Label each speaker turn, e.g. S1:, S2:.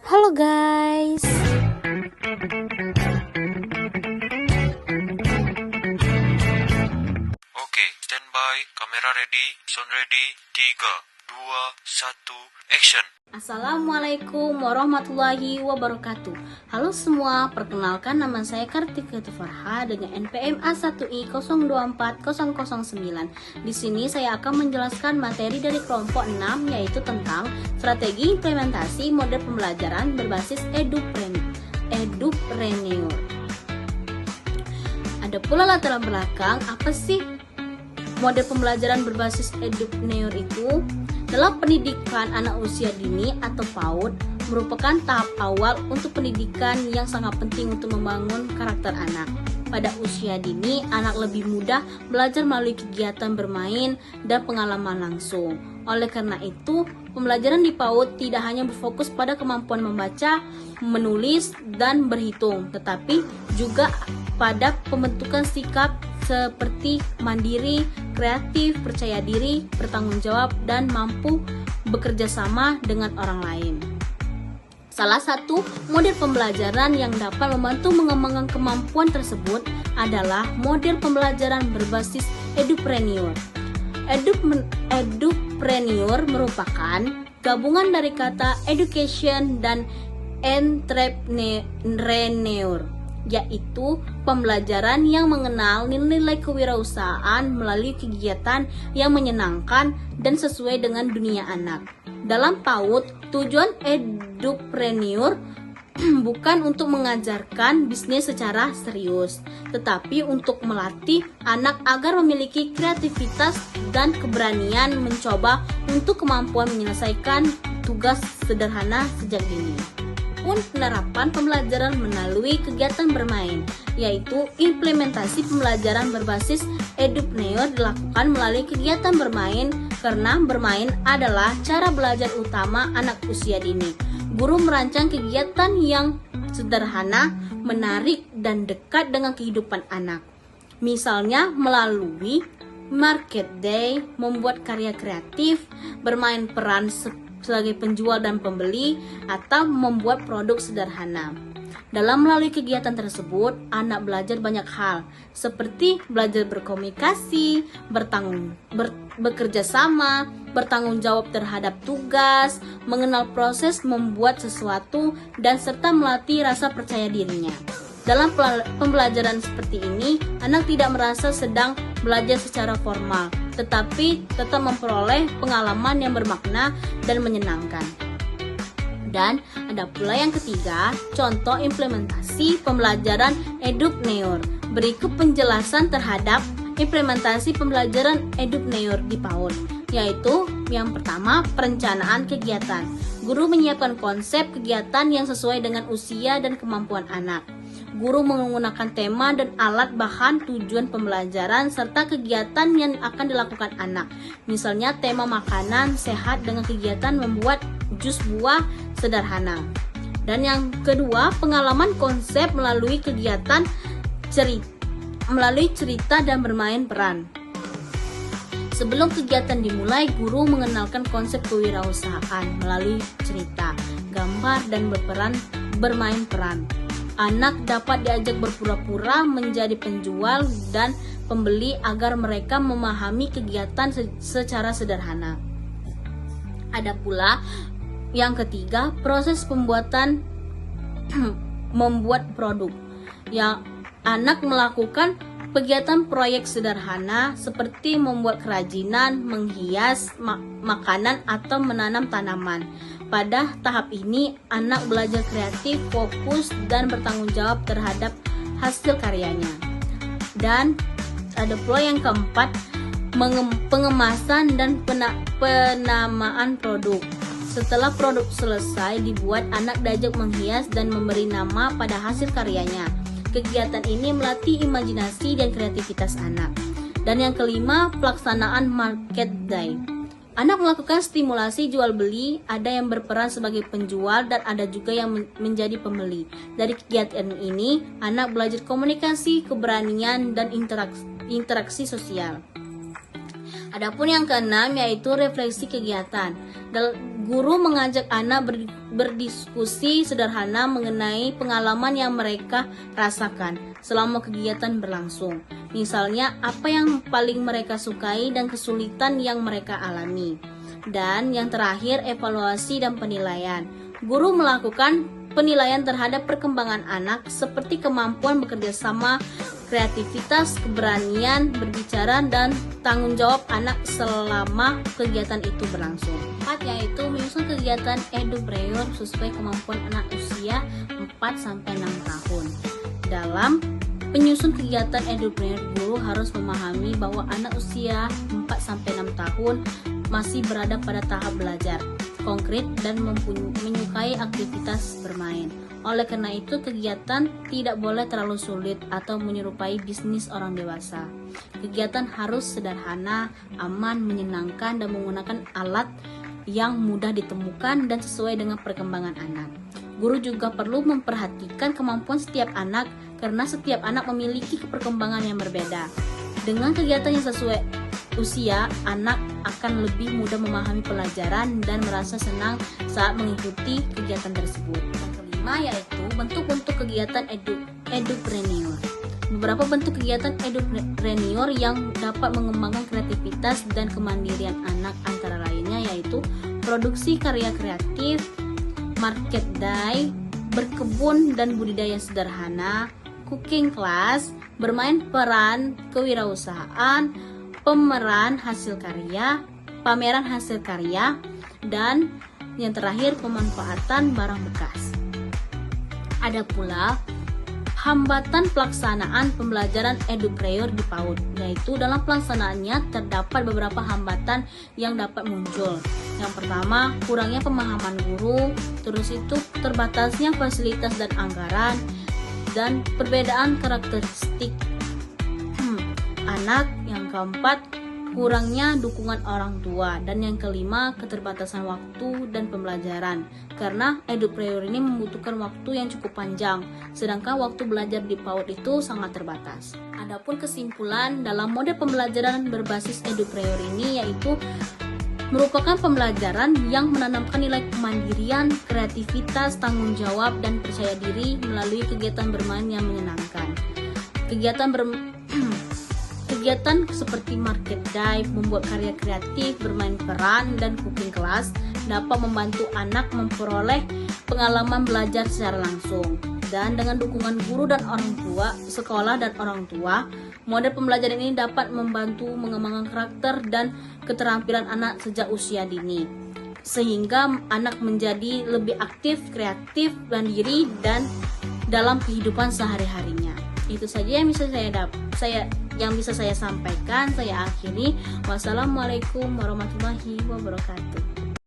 S1: Halo guys.
S2: Oke, standby, kamera ready, sound ready, 3, 2, 1, action.
S1: Assalamualaikum warahmatullahi wabarakatuh. Halo semua, perkenalkan nama saya Kartika Farha dengan NPM A1I024009. Di sini saya akan menjelaskan materi dari kelompok 6 yaitu tentang strategi implementasi model pembelajaran berbasis edupreneur. Ada pula latar belakang apa sih model pembelajaran berbasis edupreneur itu? Dalam pendidikan anak usia dini atau PAUD merupakan tahap awal untuk pendidikan yang sangat penting untuk membangun karakter anak. Pada usia dini, anak lebih mudah belajar melalui kegiatan bermain dan pengalaman langsung. Oleh karena itu, pembelajaran di PAUD tidak hanya berfokus pada kemampuan membaca, menulis, dan berhitung, tetapi juga pada pembentukan sikap seperti mandiri, kreatif, percaya diri, bertanggung jawab, dan mampu bekerja sama dengan orang lain. Salah satu model pembelajaran yang dapat membantu mengembangkan kemampuan tersebut adalah model pembelajaran berbasis edupreneur. Edupreneur merupakan gabungan dari kata education dan entrepreneur, yaitu pembelajaran yang mengenal nilai-nilai kewirausahaan melalui kegiatan yang menyenangkan dan sesuai dengan dunia anak. Dalam PAUD, tujuan edupreneur bukan untuk mengajarkan bisnis secara serius, tetapi untuk melatih anak agar memiliki kreativitas dan keberanian mencoba untuk kemampuan menyelesaikan tugas sederhana sejak dini. Penerapan pembelajaran melalui kegiatan bermain, yaitu implementasi pembelajaran berbasis edupreneur dilakukan melalui kegiatan bermain karena bermain adalah cara belajar utama anak usia dini. Guru merancang kegiatan yang sederhana, menarik, dan dekat dengan kehidupan anak. Misalnya melalui market day, membuat karya kreatif, bermain peran sebagai penjual dan pembeli, atau membuat produk sederhana. Dalam melalui kegiatan tersebut, anak belajar banyak hal, seperti belajar berkomunikasi, bekerja sama, bertanggung jawab terhadap tugas, mengenal proses membuat sesuatu, dan serta melatih rasa percaya dirinya. Dalam pembelajaran seperti ini, anak tidak merasa sedang belajar secara formal, tetapi tetap memperoleh pengalaman yang bermakna dan menyenangkan. Dan ada pula yang ketiga, contoh implementasi pembelajaran edupreneur. Berikut penjelasan terhadap implementasi pembelajaran edupreneur di PAUD, yaitu yang pertama, perencanaan kegiatan. Guru menyiapkan konsep kegiatan yang sesuai dengan usia dan kemampuan anak. Guru menggunakan tema dan alat bahan tujuan pembelajaran serta kegiatan yang akan dilakukan anak. Misalnya tema makanan sehat dengan kegiatan membuat jus buah sederhana. Dan yang kedua, pengalaman konsep melalui kegiatan cerita dan bermain peran. Sebelum kegiatan dimulai, guru mengenalkan konsep kewirausahaan melalui cerita, gambar, dan bermain peran. Anak dapat diajak berpura-pura menjadi penjual dan pembeli agar mereka memahami kegiatan secara sederhana. Ada pula yang ketiga, proses pembuatan membuat produk. Yang anak melakukan kegiatan proyek sederhana seperti membuat kerajinan, menghias makanan, atau menanam tanaman. Pada tahap ini, anak belajar kreatif, fokus, dan bertanggung jawab terhadap hasil karyanya. Dan ada pula yang keempat, pengemasan dan penamaan produk. Setelah produk selesai dibuat, anak diajak menghias dan memberi nama pada hasil karyanya. Kegiatan ini melatih imajinasi dan kreativitas anak. Dan yang kelima, pelaksanaan market day. Anak melakukan stimulasi jual beli, ada yang berperan sebagai penjual dan ada juga yang menjadi pembeli. Dari kegiatan ini, anak belajar komunikasi, keberanian, dan interaksi sosial. Adapun yang keenam yaitu refleksi kegiatan. Guru mengajak anak berdiskusi sederhana mengenai pengalaman yang mereka rasakan selama kegiatan berlangsung. Misalnya, apa yang paling mereka sukai dan kesulitan yang mereka alami. Dan yang terakhir, evaluasi dan penilaian. Guru melakukan penilaian terhadap perkembangan anak seperti kemampuan bekerja sama, kreativitas, keberanian berbicara, dan tanggung jawab anak selama kegiatan itu berlangsung. 4 yaitu menyusun kegiatan EduPrayor sesuai kemampuan anak usia 4-6 tahun. Dalam penyusun kegiatan EduPrayor, guru harus memahami bahwa anak usia 4-6 tahun masih berada pada tahap belajar konkret dan menyukai aktivitas bermain. Oleh karena itu, kegiatan tidak boleh terlalu sulit atau menyerupai bisnis orang dewasa. Kegiatan harus sederhana, aman, menyenangkan, dan menggunakan alat yang mudah ditemukan dan sesuai dengan perkembangan anak. Guru juga perlu memperhatikan kemampuan setiap anak karena setiap anak memiliki perkembangan yang berbeda. Dengan kegiatan yang sesuai usia, anak akan lebih mudah memahami pelajaran dan merasa senang saat mengikuti kegiatan tersebut. Yang kelima yaitu bentuk-bentuk kegiatan EduPrayor. Beberapa bentuk kegiatan EduPrayor yang dapat mengembangkan kreativitas dan kemandirian anak antara lainnya yaitu produksi karya kreatif, market day, berkebun dan budidaya sederhana, cooking class, bermain peran kewirausahaan, pameran hasil karya, dan yang terakhir pemanfaatan barang bekas. Ada pula hambatan pelaksanaan pembelajaran EduPrayor di PAUD, yaitu dalam pelaksanaannya terdapat beberapa hambatan yang dapat muncul. Yang pertama, kurangnya pemahaman guru, terus itu terbatasnya fasilitas dan anggaran, dan perbedaan karakteristik anak. Yang keempat, kurangnya dukungan orang tua, dan yang kelima, keterbatasan waktu dan pembelajaran karena EduPrayor ini membutuhkan waktu yang cukup panjang, sedangkan waktu belajar di PAUD itu sangat terbatas. Adapun kesimpulan dalam model pembelajaran berbasis EduPrayor ini yaitu merupakan pembelajaran yang menanamkan nilai kemandirian, kreativitas, tanggung jawab, dan percaya diri melalui kegiatan bermain yang menyenangkan. Kegiatan seperti market day, membuat karya kreatif, bermain peran, dan cooking class dapat membantu anak memperoleh pengalaman belajar secara langsung. Dan dengan dukungan guru dan orang tua, sekolah dan orang tua, model pembelajaran ini dapat membantu mengembangkan karakter dan keterampilan anak sejak usia dini, sehingga anak menjadi lebih aktif, kreatif, mandiri, dan dalam kehidupan sehari-harinya. Itu saja yang bisa saya sampaikan. Saya akhiri. Wassalamualaikum warahmatullahi wabarakatuh.